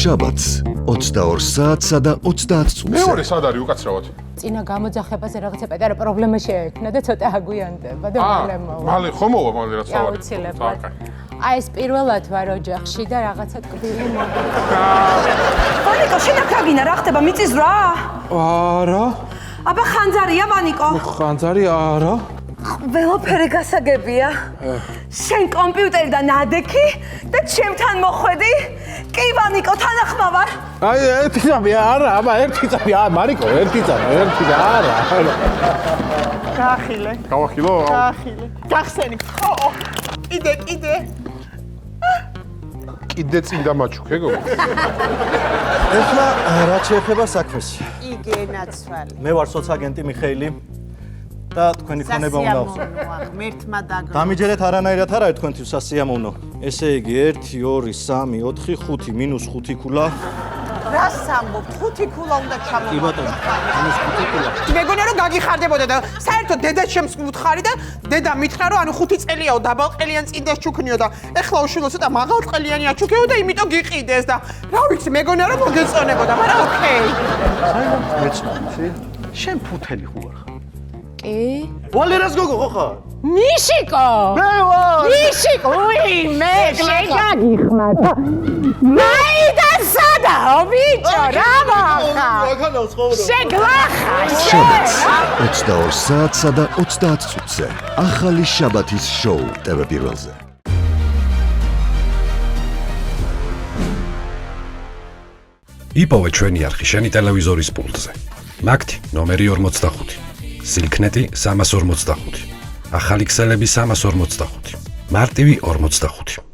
შაბათს 22 საათსა და 30 წუთზე. მეორე სად არის უკაცრავად? წინა გამოძახებაზე რაღაცა პატარა პრობლემა შეექმნა და ცოტა აგვიანდება და მალე მოვა. მალე ხომ მოვა მალე რაც თავი. აუცილებლად. აი ეს პირველად ვარ ოჯახში და რაღაცა ტკბილი მოგდა. ვანიკო, შენ აქ რა გინდა, რა ხდება, მიწის რა? არა. აბა ხანძარია, ვანიკო? ხანძარი არა. ყველაფერი გასაგებია. შენ კომპიუტერიდან ადექი და ჩემთან მოხვედი? კი, ვანიკო, თანახმა ვარ. აი, ერთი წამი არა, აბა ერთი წამი, მარიკო, ერთი და არა. გაახილე. გავახილო? გაახილე. გახსენი. ხო. კიდე. კიდე წინდა მაჩუქე გოგო. ეხლა რაც შეეხება საქმეს. იგენაცვალი. მე ვარ სოცაგენტი მიხეილი და თქვენი ქონება უნდა ავსო. ღმერთმა დაგროვა. დამიჯერეთ არანაირად არ არის თქვენთვის სასიამოვნო. ესე იგი 1 2 3 4 5 მინუს 5 ქულა. რას ამბობ? 5 ქულა უნდა ჩამოვარდო. კი ბატონო, მინუს 5 ქულა. მეგონა რომ გაგიხარდებოდა და საერთოდ დედა ჩემს უთხარი და დედა მითხრა რომ ანუ 5 წელიაო დაბალყელიან წინდა შუქნიო და ეხლა უშვილო ცოტა მაღალყელიანი აჩუქეო და იმიტომ გიყიდეს და რა ვიცი მეგონა რომ მოგეწონებოდა, მაგრამ ოკეი. მეცნობი. შენ ფუთელი ხო ვარ? კი? ვალერას გოგო ხო ხარ? მიშიკო! მე ვარ! მიშიკო, მე შეგაგიხმართ. მაიდან სადაო ბიჭო, რა მოხდა? აქანა ცხოვრობ. შეგლახა, შაბათს 22 საათსა და 30 წუთზე. ახალი შაბათის შოუ TV1-ზე. იპოვე ჩვენი არხი შენი ტელევიზორის პულტზე. მაგთი ნომერი 45. სილქნეტი 345. ახალი ქსელები 345. მარტივი 45.